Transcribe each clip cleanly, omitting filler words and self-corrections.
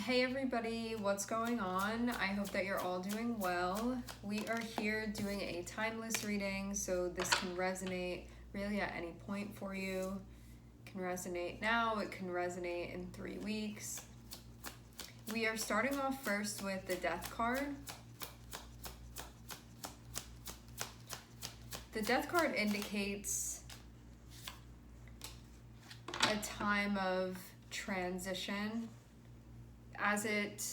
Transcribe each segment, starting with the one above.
Hey everybody, what's going on? I hope that you're all doing well. We are here doing a timeless reading, so this can resonate really at any point for you. It can resonate now, it can resonate in 3 weeks. We are starting off first with the Death card. The Death card indicates a time of transition. As it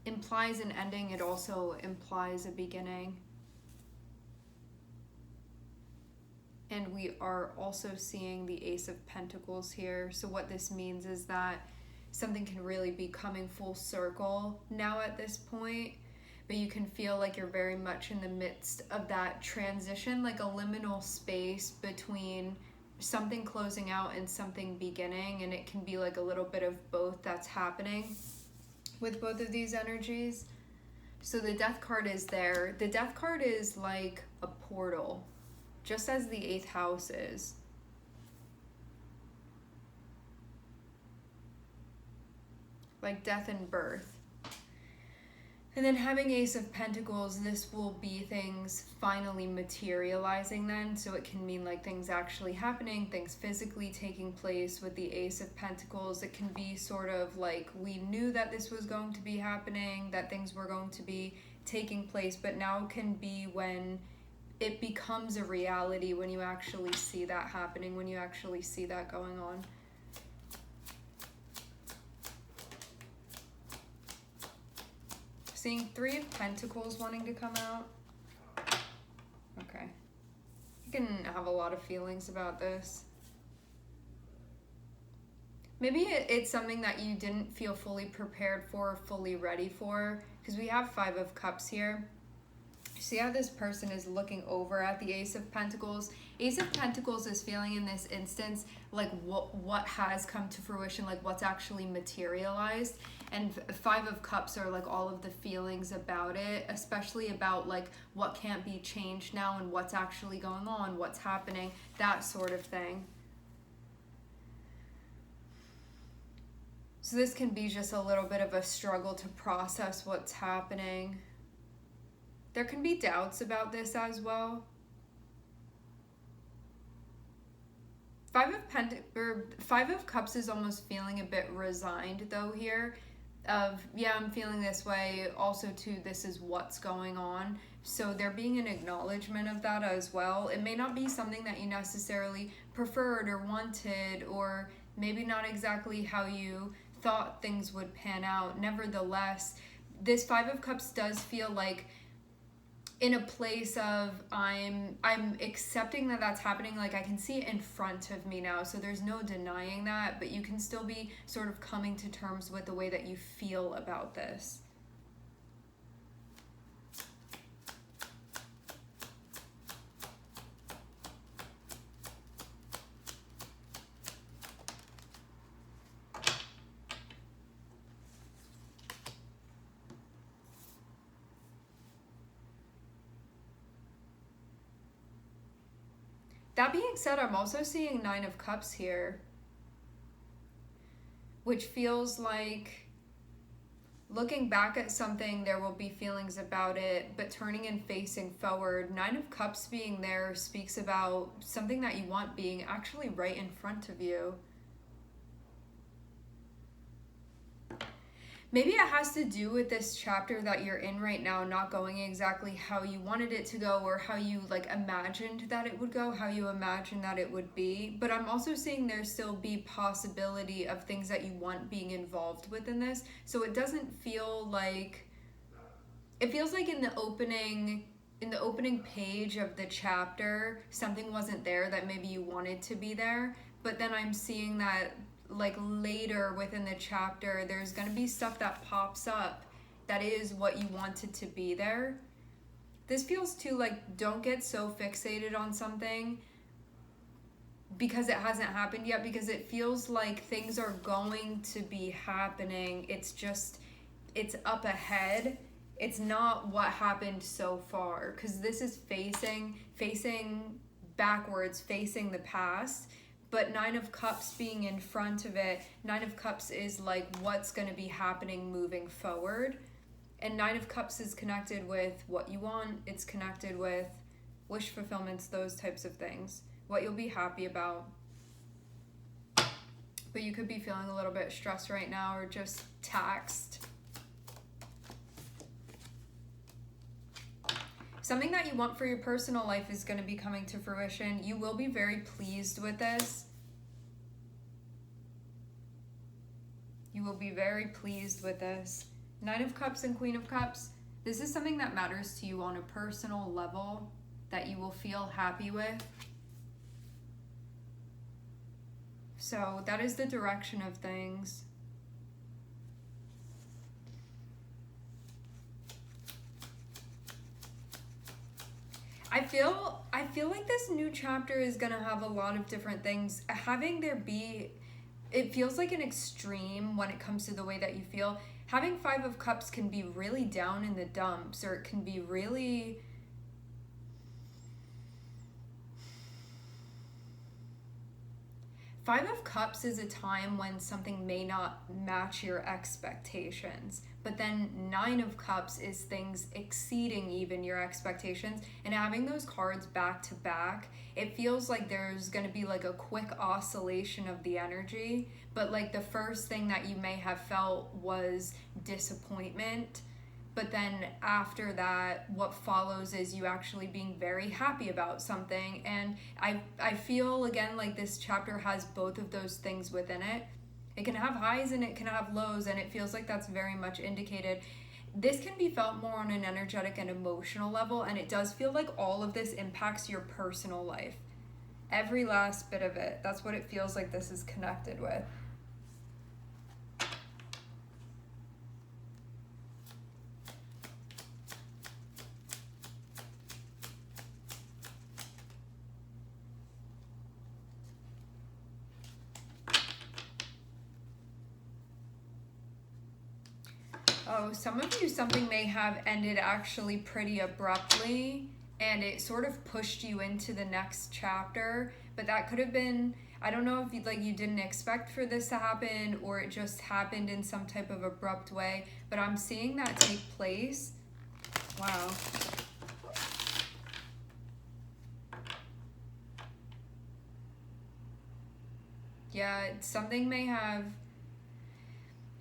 implies an ending, it also implies a beginning. And we are also seeing the Ace of Pentacles here. So what this means is that something can really be coming full circle now at this point, but you can feel like you're very much in the midst of that transition, like a liminal space between something closing out and something beginning, and it can be like a little bit of both that's happening with both of these energies. So the Death card is there. The Death card is like a portal, just as the 8th house is. Like death and birth. And then having Ace of Pentacles, this will be things finally materializing then. So it can mean like things actually happening, things physically taking place with the Ace of Pentacles. It can be sort of like we knew that this was going to be happening, that things were going to be taking place, but now can be when it becomes a reality, when you actually see that happening, when you actually see that going on. Seeing 3 of Pentacles wanting to come out. Okay. You can have a lot of feelings about this. Maybe it's something that you didn't feel fully prepared for, fully ready for, because we have 5 of Cups here. See how this person is looking over at the Ace of Pentacles? Ace of Pentacles is feeling in this instance like what has come to fruition, like what's actually materialized. And 5 of Cups are like all of the feelings about it, especially about like what can't be changed now and what's actually going on, what's happening, that sort of thing. So this can be just a little bit of a struggle to process what's happening. There can be doubts about this as well. 5 of Cups is almost feeling a bit resigned though here. Yeah, I'm feeling this way. Also too, this is what's going on. So there being an acknowledgement of that as well. It may not be something that you necessarily preferred or wanted, or maybe not exactly how you thought things would pan out. Nevertheless, this 5 of Cups does feel like in a place of I'm accepting that that's happening. Like I can see it in front of me now, so there's no denying that, but you can still be sort of coming to terms with the way that you feel about this. That being said, I'm also seeing 9 of Cups here, which feels like looking back at something, there will be feelings about it, but turning and facing forward. 9 of Cups being there speaks about something that you want being actually right in front of you. Maybe it has to do with this chapter that you're in right now not going exactly how you wanted it to go, or how you like imagined that it would go, how you imagined that it would be. But I'm also seeing there still be possibility of things that you want being involved within this. So it doesn't feel like, it feels like in the opening page of the chapter, something wasn't there that maybe you wanted to be there. But then I'm seeing that like later within the chapter, there's going to be stuff that pops up that is what you wanted to be there. This feels too like, don't get so fixated on something because it hasn't happened yet, because it feels like things are going to be happening. It's just, it's up ahead. It's not what happened so far, because this is facing backwards, facing the past. but Nine of Cups being in front of it, Nine of Cups is like what's going to be happening moving forward. And Nine of Cups is connected with what you want. It's connected with wish fulfillments, those types of things. What you'll be happy about. But you could be feeling a little bit stressed right now or just taxed. Something that you want for your personal life is going to be coming to fruition. You will be very pleased with this. You will be very pleased with this. Nine of Cups and Queen of Cups. This is something that matters to you on a personal level that you will feel happy with. So that is the direction of things. I feel like this new chapter is going to have a lot of different things. It feels like an extreme when it comes to the way that you feel. Having Five of Cups can be really down in the dumps, or it can be really... Five of Cups is a time when something may not match your expectations. But then Nine of Cups is things exceeding even your expectations. And having those cards back to back, it feels like there's going to be like a quick oscillation of the energy. But like the first thing that you may have felt was disappointment. But then after that, what follows is you actually being very happy about something. And I feel, again, like this chapter has both of those things within it. It can have highs and it can have lows, and it feels like that's very much indicated. This can be felt more on an energetic and emotional level, and it does feel like all of this impacts your personal life. Every last bit of it. That's what it feels like this is connected with. Oh, some of you, something may have ended actually pretty abruptly, and it sort of pushed you into the next chapter. But that could have been, I don't know if you didn't expect for this to happen, or it just happened in some type of abrupt way. But I'm seeing that take place. Wow. Yeah, something may have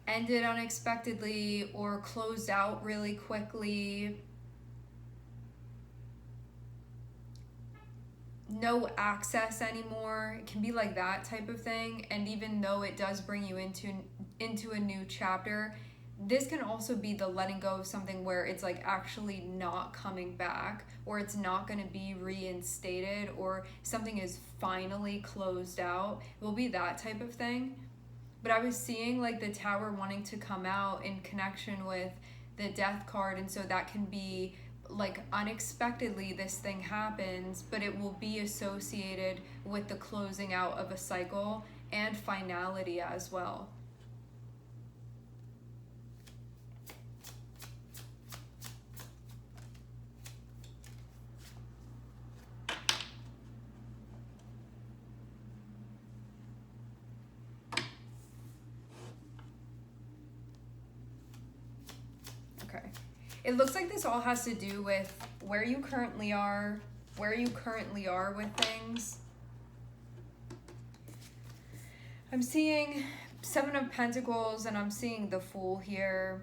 ended unexpectedly or closed out really quickly. No access anymore. It can be like that type of thing. And even though it does bring you into a new chapter, this can also be the letting go of something where it's like actually not coming back, or it's not going to be reinstated, or something is finally closed out. It will be that type of thing. But I was seeing like the Tower wanting to come out in connection with the Death card, and so that can be like unexpectedly this thing happens, but it will be associated with the closing out of a cycle and finality as well. Okay. It looks like this all has to do with where you currently are with things. I'm seeing Seven of Pentacles, and I'm seeing the Fool here.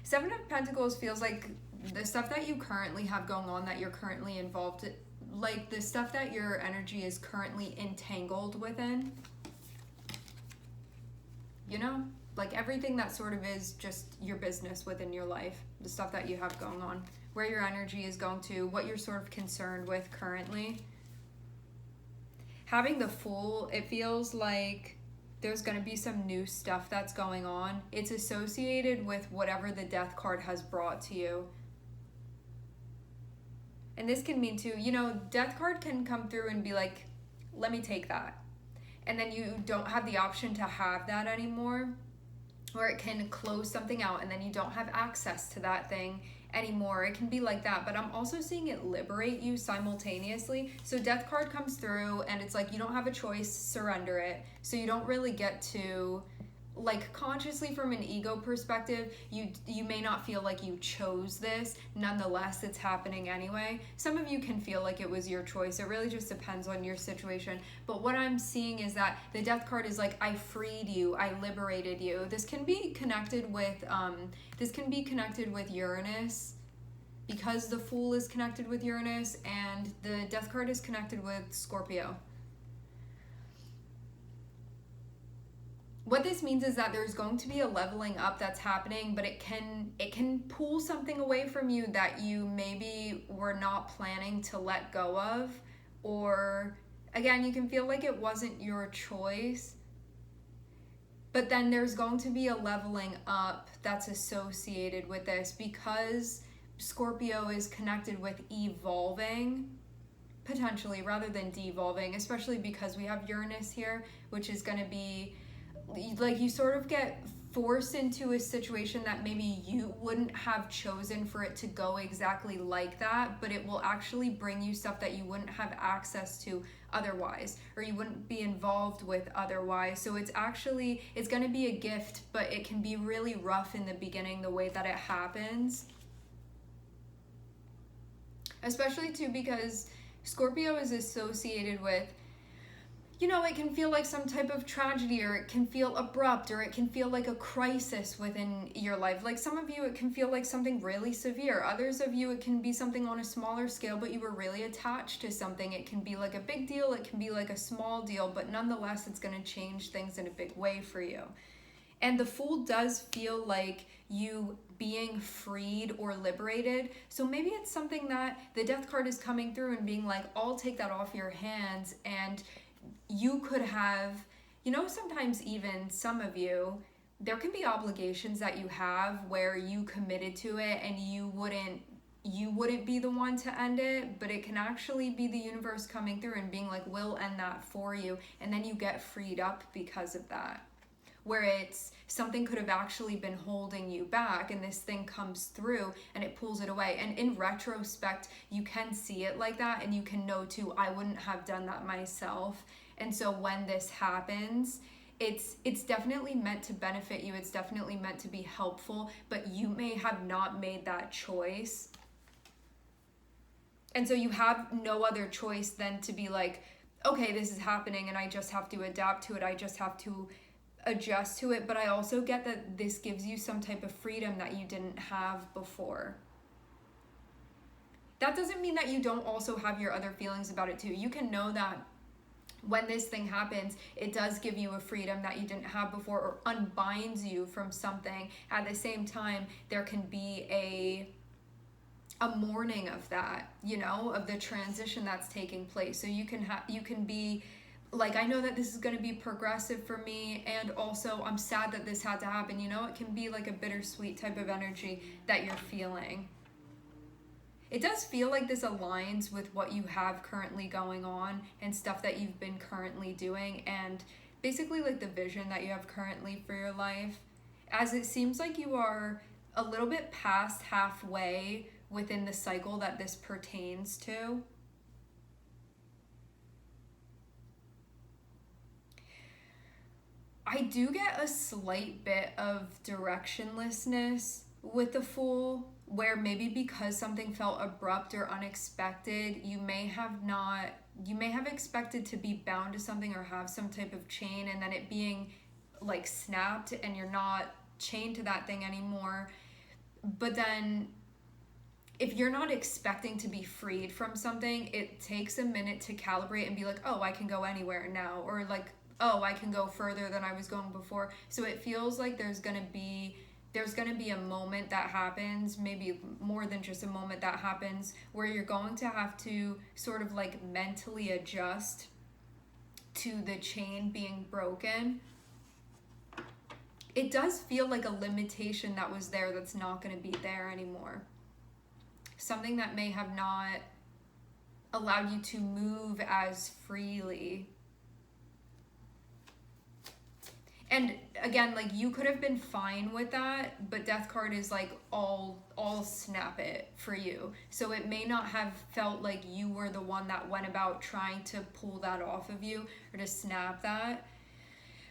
Seven of Pentacles feels like the stuff that you currently have going on, that you're currently involved in, like the stuff that your energy is currently entangled within. You know? Like everything that sort of is just your business within your life, the stuff that you have going on, where your energy is going to, what you're sort of concerned with currently. Having the Fool, it feels like there's going to be some new stuff that's going on. It's associated with whatever the Death card has brought to you. And this can mean too, you know, Death card can come through and be like, let me take that. And then you don't have the option to have that anymore. Or it can close something out and then you don't have access to that thing. anymore. It can be like that, but I'm also seeing it liberate you simultaneously. So Death card comes through and it's like you don't have a choice, surrender it. So you don't really get to, like, consciously from an ego perspective, you may not feel like you chose this. Nonetheless, it's happening anyway. Some of you can feel like it was your choice. It really just depends on your situation. But what I'm seeing is that the Death card is like, I freed you, I liberated you. This can be connected with Uranus, because the Fool is connected with Uranus and the Death card is connected with Scorpio. What this means is that there's going to be a leveling up that's happening, but it can pull something away from you that you maybe were not planning to let go of, or again, you can feel like it wasn't your choice. But then there's going to be a leveling up that's associated with this, because Scorpio is connected with evolving, potentially, rather than devolving, especially because we have Uranus here, which is going to be like you sort of get forced into a situation that maybe you wouldn't have chosen for it to go exactly like that, but it will actually bring you stuff that you wouldn't have access to otherwise, or you wouldn't be involved with otherwise. So it's going to be a gift, but it can be really rough in the beginning, the way that it happens. Especially too because Scorpio is associated with, it can feel like some type of tragedy, or it can feel abrupt, or it can feel like a crisis within your life. Like some of you, it can feel like something really severe. Others of you, it can be something on a smaller scale, but you were really attached to something. It can be like a big deal, it can be like a small deal, but nonetheless, it's going to change things in a big way for you. And the Fool does feel like you being freed or liberated. So maybe it's something that the Death card is coming through and being like, I'll take that off your hands. And you could have, sometimes even some of you, there can be obligations that you have where you committed to it and you wouldn't be the one to end it, but it can actually be the universe coming through and being like, we'll end that for you. And then you get freed up because of that. Where it's something could have actually been holding you back, and this thing comes through and it pulls it away. And in retrospect, you can see it like that, and you can know too, I wouldn't have done that myself. And so when this happens, it's definitely meant to benefit you. It's definitely meant to be helpful, but you may have not made that choice. And so you have no other choice than to be like, okay, this is happening and I just have to adapt to it. I just have to adjust to it. But I also get that this gives you some type of freedom that you didn't have before. That doesn't mean that you don't also have your other feelings about it too. You can know that when this thing happens, it does give you a freedom that you didn't have before, or unbinds you from something. At the same time, there can be a mourning of that, of the transition that's taking place. So you can be like, I know that this is going to be progressive for me, and also I'm sad that this had to happen. It can be like a bittersweet type of energy that you're feeling. It does feel like this aligns with what you have currently going on and stuff that you've been currently doing, and basically like the vision that you have currently for your life, as it seems like you are a little bit past halfway within the cycle that this pertains to. I do get a slight bit of directionlessness with the Fool, where maybe because something felt abrupt or unexpected, you may have expected to be bound to something or have some type of chain, and then it being like snapped and you're not chained to that thing anymore. But then if you're not expecting to be freed from something, it takes a minute to calibrate and be like, oh, I can go anywhere now, or like, oh, I can go further than I was going before. So it feels like there's going to be a moment that happens, maybe more than just a moment that happens, where you're going to have to sort of like mentally adjust to the chain being broken. It does feel like a limitation that was there that's not going to be there anymore. Something that may have not allowed you to move as freely. And again, like you could have been fine with that, but death card is like all snap it for you. So it may not have felt like you were the one that went about trying to pull that off of you or to snap that.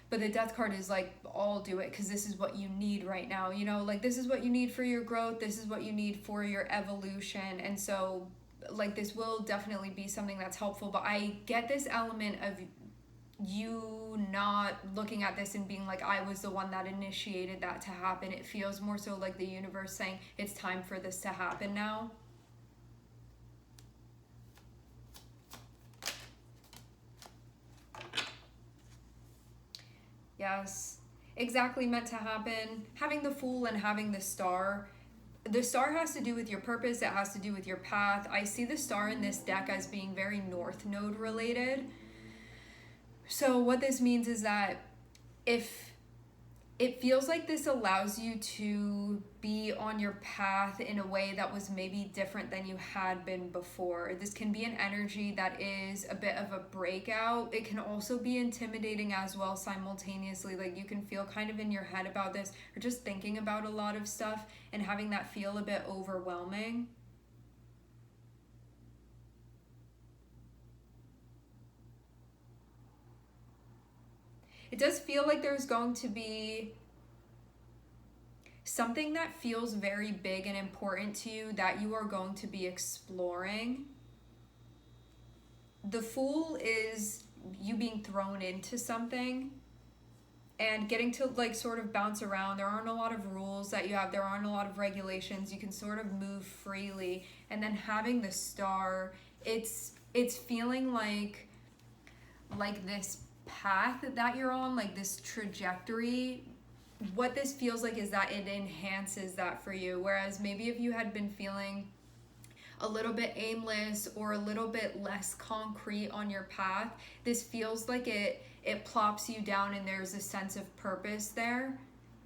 But the death card is like, I'll do it because this is what you need right now. You know, like this is what you need for your growth. This is what you need for your evolution. And so like this will definitely be something that's helpful. But I get this element of you not looking at this and being like, I was the one that initiated that to happen. It feels more so like the universe saying it's time for this to happen now. Yes, exactly, meant to happen. Having the Fool and having the Star. The Star has to do with your purpose. It has to do with your path. I see the Star in this deck as being very North Node related. So what this means is that if it feels like this allows you to be on your path in a way that was maybe different than you had been before. This can be an energy that is a bit of a breakout. It can also be intimidating as well simultaneously. Like you can feel kind of in your head about this or just thinking about a lot of stuff and having that feel a bit overwhelming. It does feel like there's going to be something that feels very big and important to you that you are going to be exploring. The Fool is you being thrown into something and getting to like sort of bounce around. There aren't a lot of rules that you have. There aren't a lot of regulations. You can sort of move freely. And then having the Star, it's feeling like this path that you're on, like this trajectory. What this feels like is that it enhances that for you. Whereas maybe if you had been feeling a little bit aimless or a little bit less concrete on your path, this feels like it plops you down and there's a sense of purpose there.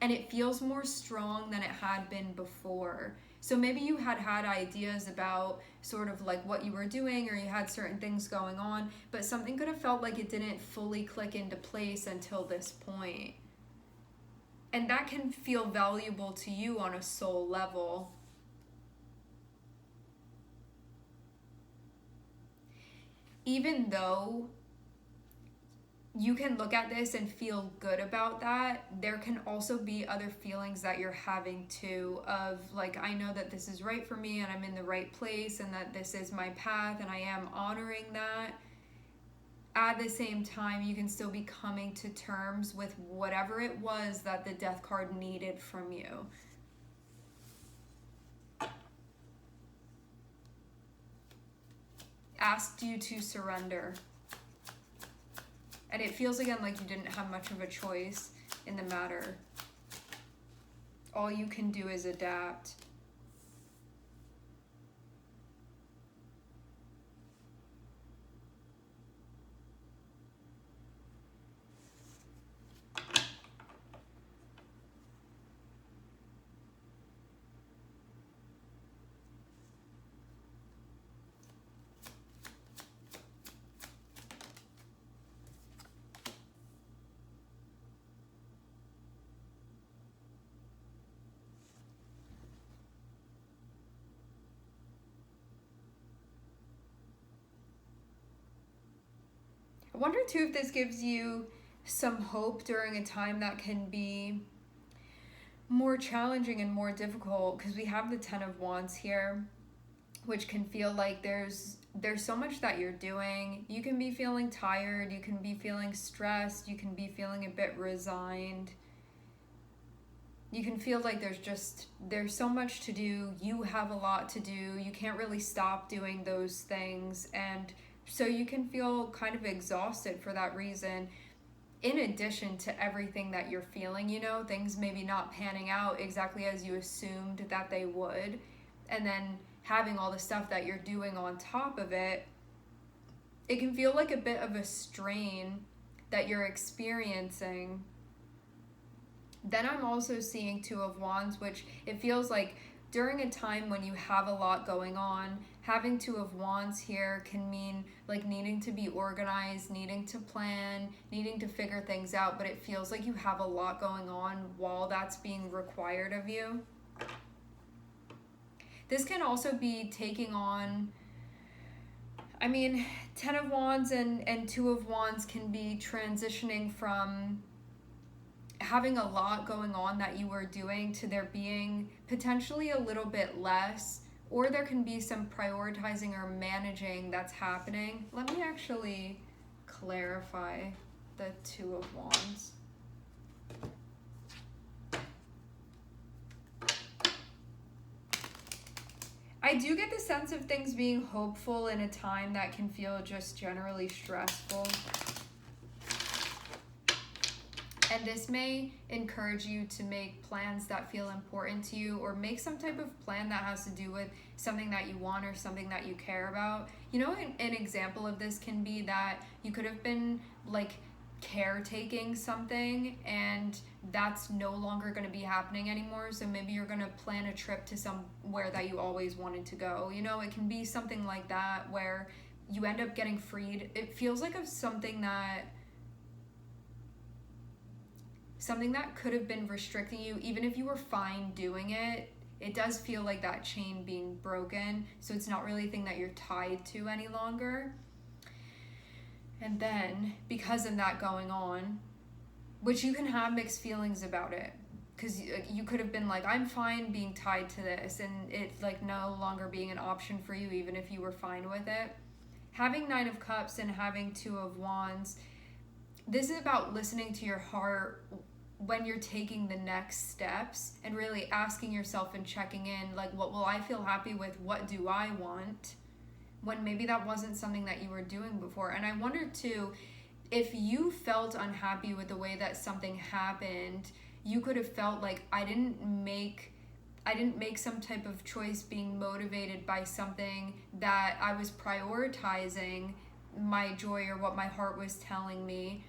And it feels more strong than it had been before. So maybe you had ideas about sort of like what you were doing, or you had certain things going on, but something could have felt like it didn't fully click into place until this point. And that can feel valuable to you on a soul level. Even though you can look at this and feel good about that, there can also be other feelings that you're having too, of like, I know that this is right for me and I'm in the right place and that this is my path and I am honoring that. At the same time, you can still be coming to terms with whatever it was that the death card needed from you. Asked you to surrender. And it feels again like you didn't have much of a choice in the matter. All you can do is adapt. I wonder too if this gives you some hope during a time that can be more challenging and more difficult, because we have the Ten of Wands here, which can feel like there's so much that you're doing. You can be feeling tired, you can be feeling stressed, you can be feeling a bit resigned. You can feel like there's so much to do, you have a lot to do, you can't really stop doing those things, and so you can feel kind of exhausted for that reason. In addition to everything that you're feeling, you know, things maybe not panning out exactly as you assumed that they would, and then having all the stuff that you're doing on top of it, it can feel like a bit of a strain that you're experiencing. Then I'm also seeing Two of Wands, which it feels like during a time when you have a lot going on, having Two of Wands here can mean like needing to be organized, needing to plan, needing to figure things out, but it feels like you have a lot going on while that's being required of you. This can also be taking on, I mean, Ten of Wands and Two of Wands can be transitioning from having a lot going on that you were doing to there being potentially a little bit less, or there can be some prioritizing or managing that's happening. Let me actually clarify the Two of Wands. I do get the sense of things being hopeful in a time that can feel just generally stressful. And this may encourage you to make plans that feel important to you, or make some type of plan that has to do with something that you want or something that you care about. You know, an example of this can be that you could have been like caretaking something and that's no longer going to be happening anymore, so maybe you're going to plan a trip to somewhere that you always wanted to go. You know, it can be something like that where you end up getting freed. It feels like of something that could have been restricting you, even if you were fine doing it. It does feel like that chain being broken, so it's not really a thing that you're tied to any longer. And then, because of that going on, which you can have mixed feelings about it, because you could have been like, I'm fine being tied to this, and it like no longer being an option for you, even if you were fine with it. Having Nine of Cups and having Two of Wands, this is about listening to your heart when you're taking the next steps and really asking yourself and checking in, like, what will I feel happy with? What do I want? When maybe that wasn't something that you were doing before. And I wonder too, if you felt unhappy with the way that something happened, you could have felt like I didn't make some type of choice being motivated by something that I was prioritizing my joy or what my heart was telling me,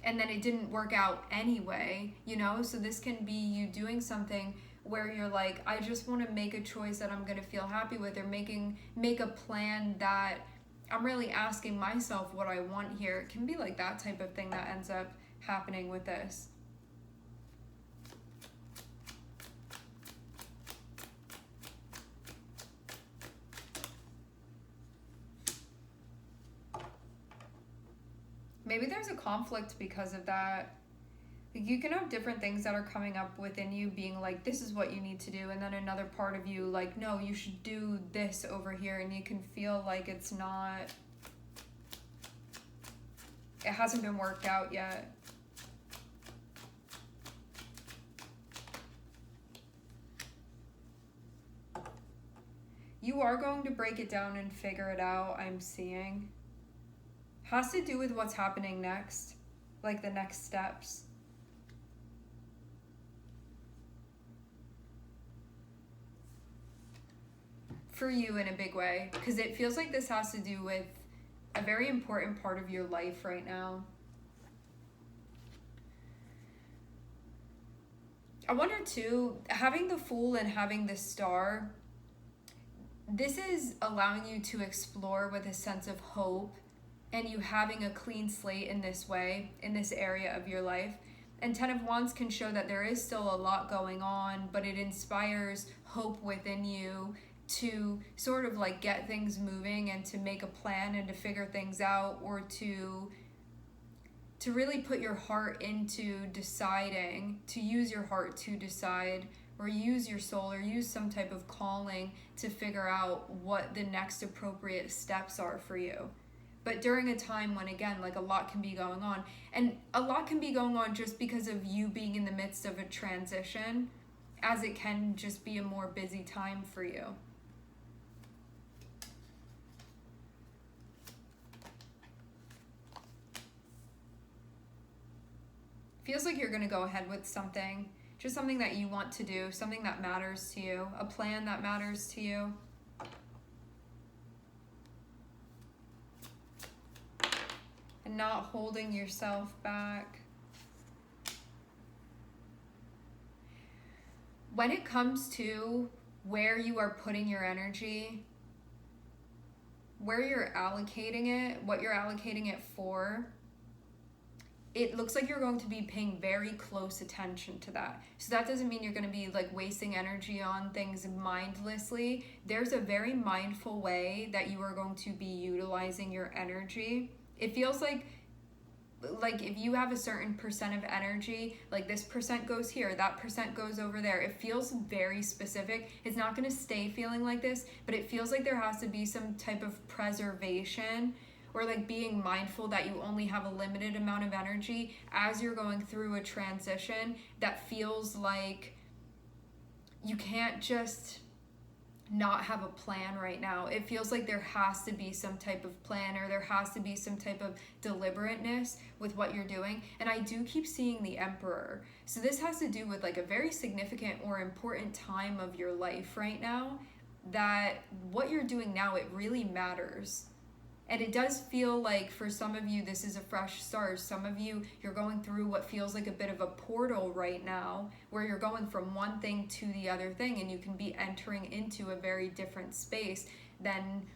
and then it didn't work out anyway, you know? So this can be you doing something where you're like, I just want to make a choice that I'm going to feel happy with, or make a plan that I'm really asking myself what I want here. It can be like that type of thing that ends up happening with this. Maybe there's a conflict because of that. Like, you can have different things that are coming up within you being like, this is what you need to do, and then another part of you like, no, you should do this over here, and you can feel like it hasn't been worked out yet. You are going to break it down and figure it out, I'm seeing. Has to do with what's happening next, like the next steps. For you in a big way, because it feels like this has to do with a very important part of your life right now. I wonder too, having the Fool and having the Star, this is allowing you to explore with a sense of hope, and you having a clean slate in this way, in this area of your life. And Ten of Wands can show that there is still a lot going on, but it inspires hope within you to sort of like get things moving and to make a plan and to figure things out, or to really put your heart into deciding, to use your heart to decide, or use your soul, or use some type of calling to figure out what the next appropriate steps are for you. But during a time when, again, like a lot can be going on, and a lot can be going on just because of you being in the midst of a transition, as it can just be a more busy time for you. Feels like you're going to go ahead with something, just something that you want to do, something that matters to you, a plan that matters to you. And not holding yourself back. When it comes to where you are putting your energy, where you're allocating it, what you're allocating it for, it looks like you're going to be paying very close attention to that. So that doesn't mean you're going to be like wasting energy on things mindlessly. There's a very mindful way that you are going to be utilizing your energy. It feels like if you have a certain percent of energy, like this percent goes here, that percent goes over there. It feels very specific. It's not going to stay feeling like this, but it feels like there has to be some type of preservation, or like being mindful that you only have a limited amount of energy as you're going through a transition that feels like you can't just not have a plan right now. It feels like there has to be some type of plan, or there has to be some type of deliberateness with what you're doing. And I do keep seeing the Emperor. So this has to do with like a very significant or important time of your life right now, that what you're doing now, it really matters. And it does feel like for some of you, this is a fresh start. Some of you, you're going through what feels like a bit of a portal right now, where you're going from one thing to the other thing, and you can be entering into a very different space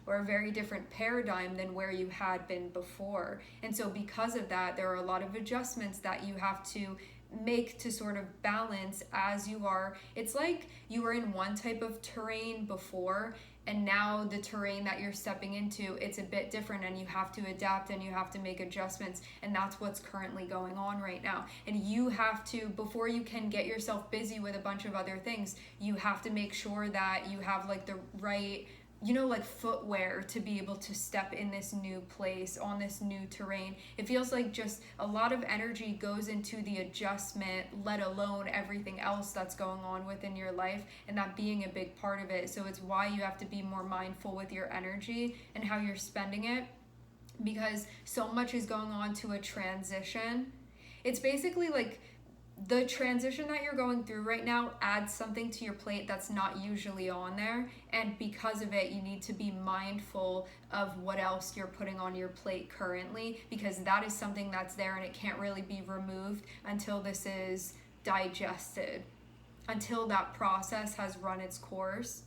or a very different paradigm than where you had been before. And so because of that, there are a lot of adjustments that you have to make to sort of balance as you are. It's like you were in one type of terrain before, and now the terrain that you're stepping into, it's a bit different, and you have to adapt and you have to make adjustments. And that's what's currently going on right now. And you have to, before you can get yourself busy with a bunch of other things, you have to make sure that you have like the right, like footwear to be able to step in this new place, on this new terrain. It feels like just a lot of energy goes into the adjustment, let alone everything else that's going on within your life, and that being a big part of it. So it's why you have to be more mindful with your energy and how you're spending it, because so much is going on to a transition. It's basically like the transition that you're going through right now adds something to your plate that's not usually on there, and because of it, you need to be mindful of what else you're putting on your plate currently, because that is something that's there and it can't really be removed until this is digested, until that process has run its course.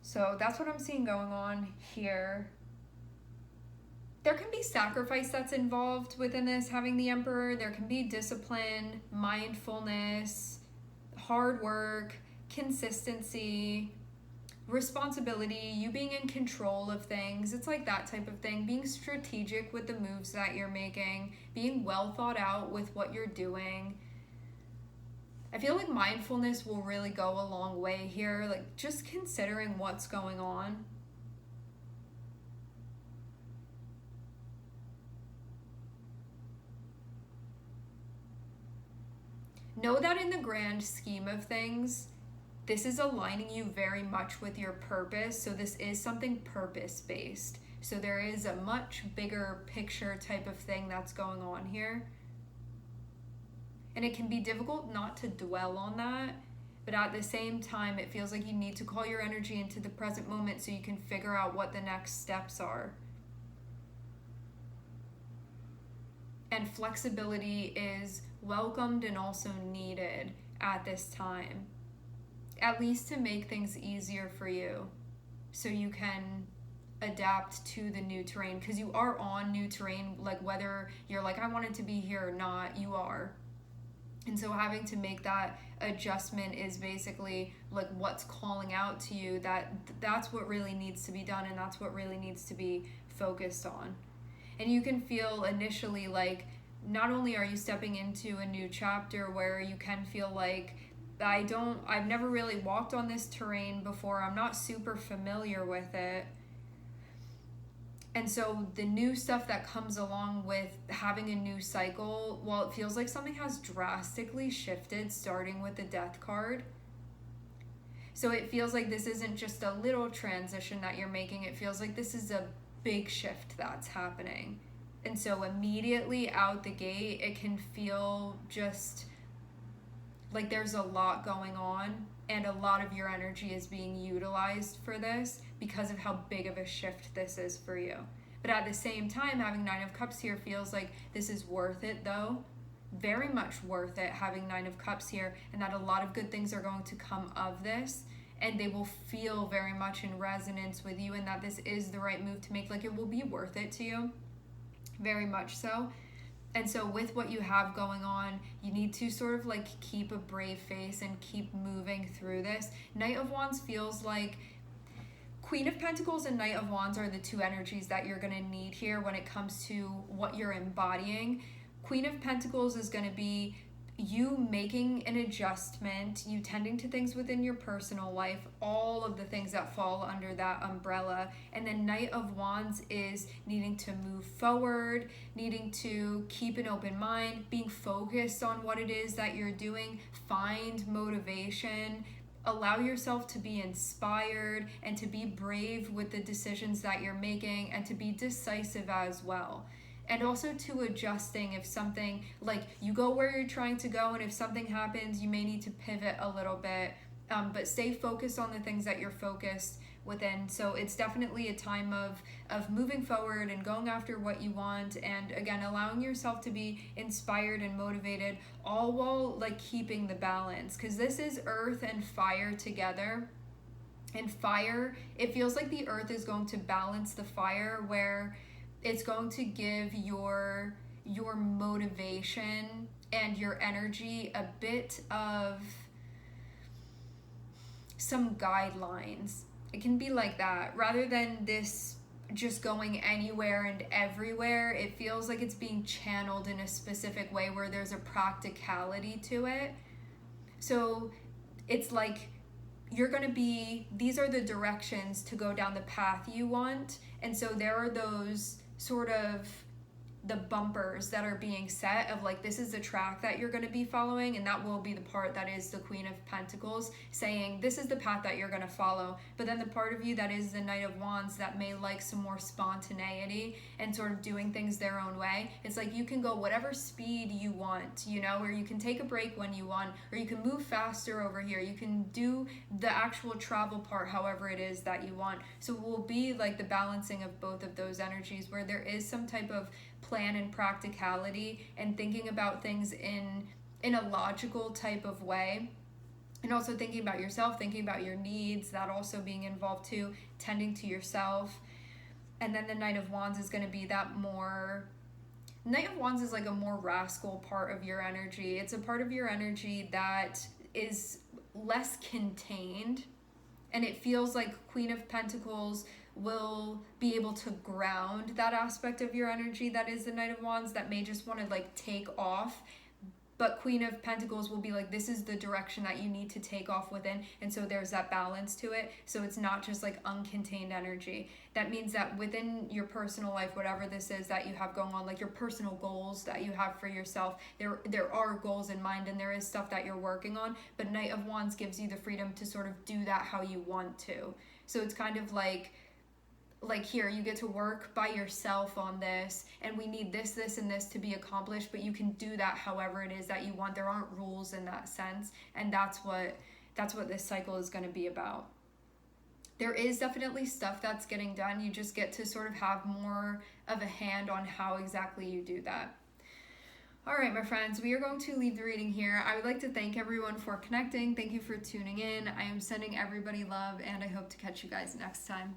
So that's what I'm seeing going on here. There can be sacrifice that's involved within this, having the Emperor. There can be discipline, mindfulness, hard work, consistency, responsibility, you being in control of things. It's like that type of thing. Being strategic with the moves that you're making, being well thought out with what you're doing. I feel like mindfulness will really go a long way here, like just considering what's going on. Know that in the grand scheme of things, this is aligning you very much with your purpose. So this is something purpose-based. So there is a much bigger picture type of thing that's going on here. And it can be difficult not to dwell on that, but at the same time, it feels like you need to call your energy into the present moment so you can figure out what the next steps are. And flexibility is welcomed and also needed at this time, at least to make things easier for you so you can adapt to the new terrain, because you are on new terrain, like whether you're like, I want it to be here or not, you are. And so having to make that adjustment is basically like what's calling out to you, that's what really needs to be done, and that's what really needs to be focused on. And you can feel initially like not only are you stepping into a new chapter where you can feel like I've never really walked on this terrain before, I'm not super familiar with it. And so the new stuff that comes along with having a new cycle, while it feels like something has drastically shifted, starting with the Death card. So it feels like this isn't just a little transition that you're making, it feels like this is a big shift that's happening. And so immediately out the gate, it can feel just like there's a lot going on, and a lot of your energy is being utilized for this because of how big of a shift this is for you. But at the same time, having 9 of Cups here feels like this is worth it though. very much worth it having Nine of Cups here, and that a lot of good things are going to come of this, and they will feel very much in resonance with you, and that this is the right move to make. Like, it will be worth it to you, very much so. And so with what you have going on, you need to sort of like keep a brave face and keep moving through this. Knight of Wands feels like Queen of Pentacles and Knight of Wands are the two energies that you're going to need here when it comes to what you're embodying. Queen of Pentacles is going to be you making an adjustment, you tending to things within your personal life, all of the things that fall under that umbrella. And then Knight of Wands is needing to move forward, needing to keep an open mind, being focused on what it is that you're doing, find motivation, allow yourself to be inspired, and to be brave with the decisions that you're making, and to be decisive as well. And also to adjusting if something, like, you go where you're trying to go, and if something happens, you may need to pivot a little bit, but stay focused on the things that you're focused within. So it's definitely a time of moving forward and going after what you want, and again, allowing yourself to be inspired and motivated, all while like keeping the balance, because this is earth and fire together. And fire, it feels like the earth is going to balance the fire, where it's going to give your motivation and your energy a bit of some guidelines. It can be like that. Rather than this just going anywhere and everywhere, it feels like it's being channeled in a specific way where there's a practicality to it. So it's like you're going to be, these are the directions to go down the path you want. And so there are those sort of the bumpers that are being set of like, this is the track that you're going to be following, and that will be the part that is the Queen of Pentacles saying this is the path that you're going to follow. But then the part of you that is the Knight of Wands that may like some more spontaneity and sort of doing things their own way, it's like you can go whatever speed you want, you know, or you can take a break when you want, or you can move faster over here, you can do the actual travel part however it is that you want. So it will be like the balancing of both of those energies, where there is some type of plan and practicality and thinking about things in a logical type of way, and also thinking about yourself, thinking about your needs, that also being involved too, tending to yourself. And then the Knight of Wands is going to be that more, Knight of Wands is like a more rascal part of your energy. It's a part of your energy that is less contained, and it feels like Queen of Pentacles will be able to ground that aspect of your energy that is the Knight of Wands that may just want to like take off. But Queen of Pentacles will be like, this is the direction that you need to take off within. And so there's that balance to it. So it's not just like uncontained energy. That means that within your personal life, whatever this is that you have going on, like your personal goals that you have for yourself, there are goals in mind, and there is stuff that you're working on. But Knight of Wands gives you the freedom to sort of do that how you want to. So it's kind of like here, you get to work by yourself on this, and we need this, this, and this to be accomplished, but you can do that however it is that you want. There aren't rules in that sense, and that's what this cycle is going to be about. There is definitely stuff that's getting done. You just get to sort of have more of a hand on how exactly you do that. All right, my friends, we are going to leave the reading here. I would like to thank everyone for connecting. Thank you for tuning in. I am sending everybody love, and I hope to catch you guys next time.